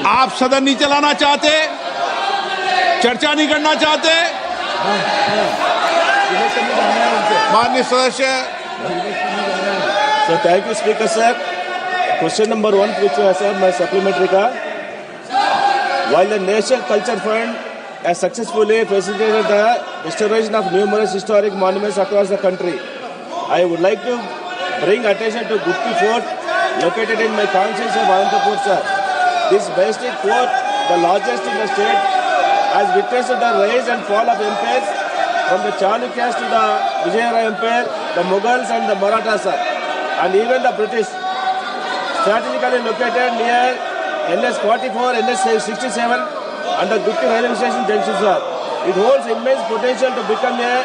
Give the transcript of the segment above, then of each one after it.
आप सदन नहीं चलाना चाहते, चर्चा नहीं करना चाहते? माननीय सदस्य। So thank you, Speaker sir. Question number 1, which was my supplementary का. While the National Culture Fund has successfully facilitated the restoration of numerous historic monuments across the country, I would like to bring attention to Gutti Fort, located in my constituency of Anantapur, sir. This majestic fort, the largest in the state, has witnessed the rise and fall of empires from the Chalukyas to the Vijayanagar Empire, the Mughals and the Marathas, sir, and even the British. Strategically located near NS 44, NS 67 and the Gutti railway station junction, sir. It holds immense potential to become a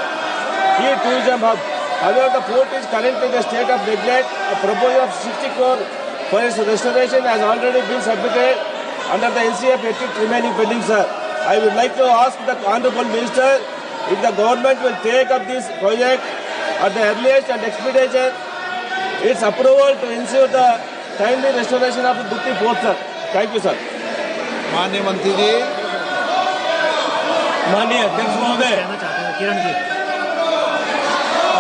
key tourism hub. However, the fort is currently in a state of neglect. A proposal of 60 crore for its restoration has already been submitted under the NCF ethics remaining pending, sir. I would like to ask the Honorable Minister if the government will take up this project at the earliest and expedite its approval to ensure the timely restoration of the Gutti Fort, sir. Thank you, sir. माननीय मंत्री जी। माननीय अध्यक्ष महोदय,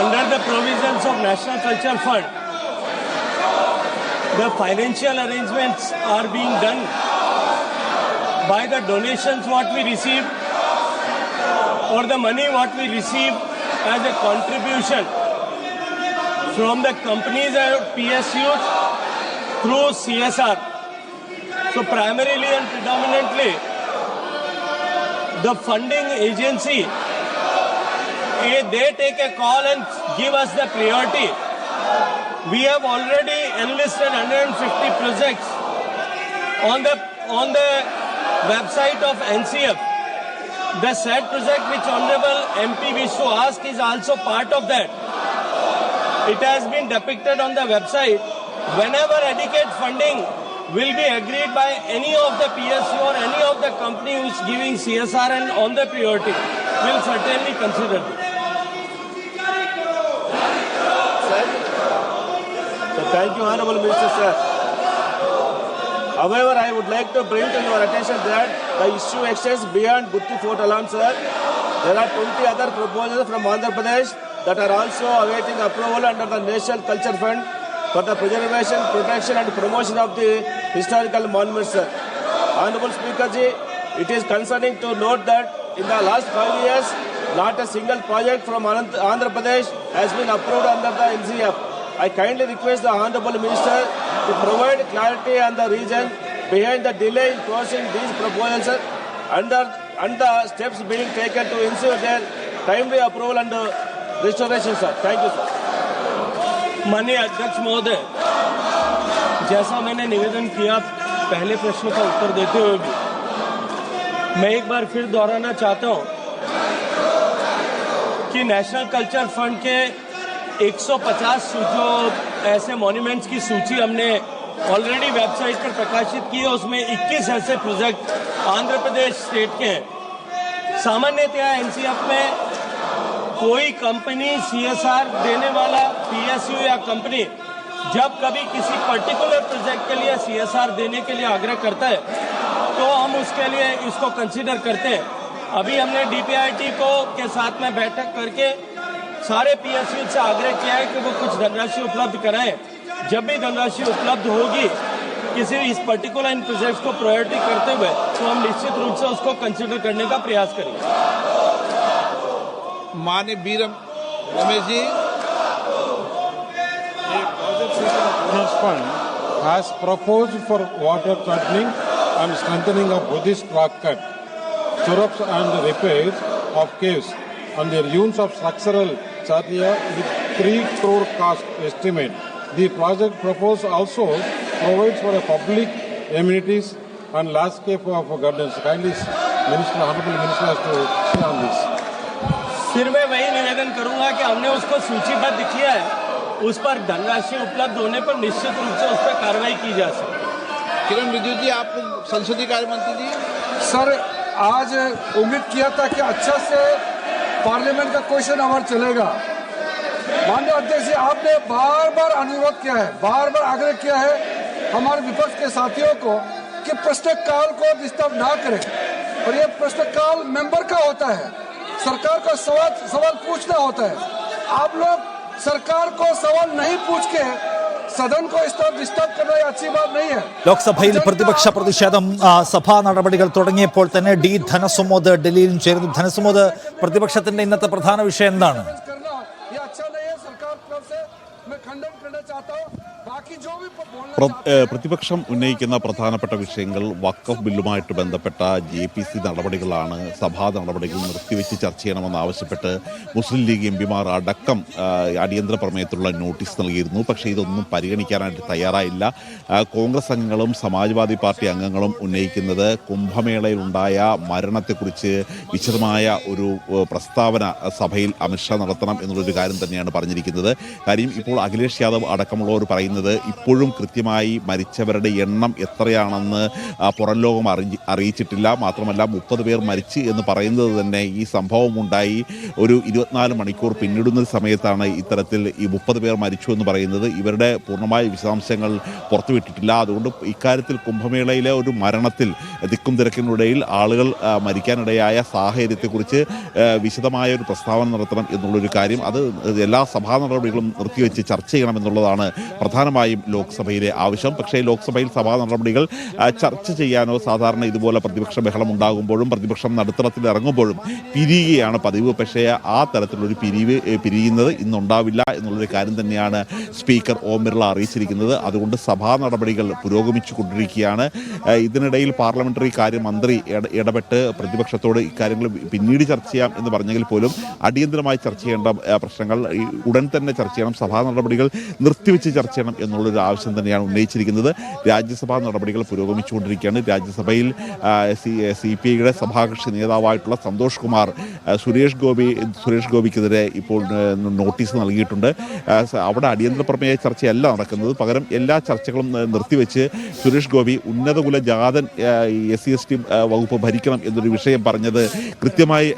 under the provisions of National Culture Fund, the financial arrangements are being done by the donations what we receive or the money what we receive as a contribution from the companies and PSUs through CSR. So primarily and predominantly, the funding agency, they take a call and give us the priority. We have already enlisted 150 projects on the website of NCF. The said project which Honorable MP wished to ask is also part of that. It has been depicted on the website. Whenever adequate funding will be agreed by any of the PSU or any of the company who is giving CSR and on the priority, will certainly consider this. So thank you, Honorable Minister, sir. However, I would like to bring to your attention that the issue extends beyond Gutti Fort alone, sir. There are 20 other proposals from Andhra Pradesh that are also awaiting approval under the National Culture Fund for the preservation, protection and promotion of the historical monuments, sir. Honorable Speaker ji, it is concerning to note that in the last 5 years, not a single project from Andhra Pradesh has been approved under the NCF. I kindly request the Honorable Minister to provide clarity on the reason behind the delay in closing these proposals and the steps being taken to ensure their timely approval and restoration, sir. Thank you, sir. माननीय अध्यक्ष महोदय, जैसा मैंने निवेदन किया पहले प्रश्न का उत्तर देते हुए भी, मैं एक बार फिर दोहराना चाहता हूं कि नेशनल कल्चर फंड के 150 जो ऐसे मॉन्यूमेंट्स की सूची हमने ऑलरेडी वेबसाइट पर प्रकाशित की है, उसमें 21 ऐसे प्रोजेक्ट आंध्र प्रदेश स्टेट के हैं। सामान्यतया एनसीएफ में कोई कंपनी सीएसआर देने वाला पीएसयू या कंपनी जब कभी किसी पर्टिकुलर प्रोजेक्ट के लिए सीएसआर देने के लिए आग्रह करता है तो हम उसके लिए इसको कंसीडर करते हैं। अभी हमने डीपीआईटी को के साथ में बैठक करके सारे पीएसयू से आग्रह किया है कि वो कुछ धनराशि उपलब्ध कराएं। जब भी धनराशि उपलब्ध होगी किसी इस पर्टिकुलर इन प्रोजेक्ट्स को प्रायोरिटी करते हुए तो हम निश्चित रूप से उसको कंसीडर करने का प्रयास करेंगे। माननीय B Ramesh ji. Fund has proposed for water channelling and strengthening of Buddhist rock cut, stirrups and repairs of caves and their use of structural charya with 3 crore cost estimate. The project proposed also provides for a public amenities and landscape of gardens. Kindly, Minister, Honorable Minister has to say on this. फिर मैं वही निवेदन करूंगा कि हमने उसको सूचीबद्ध किया है, उस पर धनराशि उपलब्ध होने पर निश्चित रूप से उस पर कार्रवाई की जा सकती। किरण रिजिजू जी, आप संसदीय कार्य मंत्री जी। सर, आज उम्मीद किया था कि अच्छा से पार्लियामेंट का क्वेश्चन आवर चलेगा। माननीय अध्यक्ष जी, आपने बार बार अनुरोध किया है, बार बार आग्रह किया है हमारे विपक्ष के साथियों को कि प्रश्नकाल को डिस्टर्ब ना करें, और ये प्रश्नकाल मेंबर का होता है, सरकार को सवाल पूछना होता है। आप लोग सरकार को सवाल नहीं पूछ के सदन को इस तरह डिस्टर्ब करना अच्छी बात नहीं है. ലോക്സഭയിൽ പ്രതിപക്ഷ പ്രതിഷേധം സഭാ നടപടികൾ തുടങ്ങിയപ്പോൾ തന്നെ ഡി ധനസുമോദ് ഡൽഹിയിലും ചേർന്നു. ധനസുമോദ്, പ്രതിപക്ഷത്തിന്റെ ഇന്നത്തെ പ്രധാന വിഷയം എന്താണ്? ये अच्छा नहीं है, सरकार की तरफ से मैं खंडन करना चाहता हूँ. बाकी जो भी പ്രതിപക്ഷം ഉന്നയിക്കുന്ന പ്രധാനപ്പെട്ട വിഷയങ്ങൾ വഖഫ് ബില്ലുമായിട്ട് ബന്ധപ്പെട്ട JPC നടപടികളാണ്. സഭാ നടപടികൾ നിർത്തിവെച്ച് ചർച്ച ചെയ്യണമെന്നാവശ്യപ്പെട്ട് മുസ്ലിം ലീഗ് എംപിമാർ അടക്കം അടിയന്തര പ്രമേയത്തിലുള്ള നോട്ടീസ് നൽകിയിരുന്നു. പക്ഷേ ഇതൊന്നും പരിഗണിക്കാനായിട്ട് തയ്യാറായില്ല. കോൺഗ്രസ് അംഗങ്ങളും സമാജ്വാദി പാർട്ടി അംഗങ്ങളും ഉന്നയിക്കുന്നത് കുംഭമേളയിലുണ്ടായ മരണത്തെക്കുറിച്ച് വിശദമായ ഒരു പ്രസ്താവന സഭയിൽ അമിത്ഷാ നടത്തണം എന്നുള്ളൊരു കാര്യം തന്നെയാണ് പറഞ്ഞിരിക്കുന്നത്. കാര്യം ഇപ്പോൾ അഖിലേഷ് യാദവ് അടക്കമുള്ളവർ പറയുന്നത് ഇപ്പോഴും കൃത്യമായി മരിച്ചവരുടെ എണ്ണം എത്രയാണെന്ന് പുറം ലോകം അറിയിച്ചിട്ടില്ല. മാത്രമല്ല 30 പേർ മരിച്ചു എന്ന് പറയുന്നത് തന്നെ ഈ സംഭവം ഉണ്ടായി ഒരു 24 മണിക്കൂർ പിന്നിടുന്ന സമയത്താണ് ഇത്തരത്തിൽ ഈ 30 പേർ മരിച്ചു എന്ന് പറയുന്നത്. ഇവരുടെ പൂർണ്ണമായ വിശദാംശങ്ങൾ പുറത്തുവിട്ടിട്ടില്ല. അതുകൊണ്ട് ഇക്കാര്യത്തിൽ കുംഭമേളയിലെ ഒരു മരണത്തിൽ തിക്കും തിരക്കിനിടയിൽ ആളുകൾ മരിക്കാനിടയായ സാഹചര്യത്തെക്കുറിച്ച് വിശദമായ ഒരു പ്രസ്താവന നടത്തണം എന്നുള്ളൊരു കാര്യം, അത് എല്ലാ സഭാ നടപടികളും നിർത്തിവെച്ച് ചർച്ച ചെയ്യണമെന്നുള്ളതാണ് പ്രധാനമായും ലോക്സഭയിലെ ആവശ്യം. പക്ഷേ ലോക്സഭയിൽ സഭാ നടപടികൾ ചർച്ച ചെയ്യാനോ സാധാരണ ഇതുപോലെ പ്രതിപക്ഷ ബഹളം ഉണ്ടാകുമ്പോഴും പ്രതിപക്ഷം നടുത്തളത്തിൽ ഇറങ്ങുമ്പോഴും പിരിയുകയാണ് പതിവ്. പക്ഷേ ആ തരത്തിലൊരു പിരിയുന്നത് ഇന്നുണ്ടാവില്ല എന്നുള്ളൊരു കാര്യം തന്നെയാണ് സ്പീക്കർ ഓം ബിർള അറിയിച്ചിരിക്കുന്നത്. അതുകൊണ്ട് സഭാ നടപടികൾ പുരോഗമിച്ചു കൊണ്ടിരിക്കുകയാണ്. ഇതിനിടയിൽ പാർലമെന്ററി കാര്യമന്ത്രി ഇടപെട്ട് പ്രതിപക്ഷത്തോട് ഇക്കാര്യങ്ങൾ പിന്നീട് ചർച്ച ചെയ്യാം എന്ന് പറഞ്ഞെങ്കിൽ പോലും അടിയന്തരമായി ചർച്ച ചെയ്യേണ്ട പ്രശ്നങ്ങൾ ഉടൻ തന്നെ ചർച്ച ചെയ്യണം, സഭാ നടപടികൾ നിർത്തിവെച്ച് ചർച്ച ചെയ്യണം എന്നുള്ളൊരു ആവശ്യം തന്നെയാണ് ഉന്നയിച്ചിരിക്കുന്നത്. രാജ്യസഭാ നടപടികൾ പുരോഗമിച്ചുകൊണ്ടിരിക്കുകയാണ്. രാജ്യസഭയിൽ CPIയുടെ സഭാകക്ഷി നേതാവായിട്ടുള്ള സന്തോഷ് കുമാർ സുരേഷ് ഗോപിക്കെതിരെ ഇപ്പോൾ നോട്ടീസ് നൽകിയിട്ടുണ്ട്. അവിടെ അടിയന്തര പ്രമേയ ചർച്ചയല്ല നടക്കുന്നത്, പകരം എല്ലാ ചർച്ചകളും നിർത്തിവെച്ച് സുരേഷ് ഗോപി ഉന്നതകുല ജാതൻ SC/ST വകുപ്പ് ഭരിക്കണം എന്നൊരു വിഷയം പറഞ്ഞത് കൃത്യമായി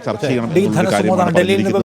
ചർച്ച ചെയ്യണം എന്നുള്ള കാര്യമാണ് പറഞ്ഞിരിക്കുന്നത്.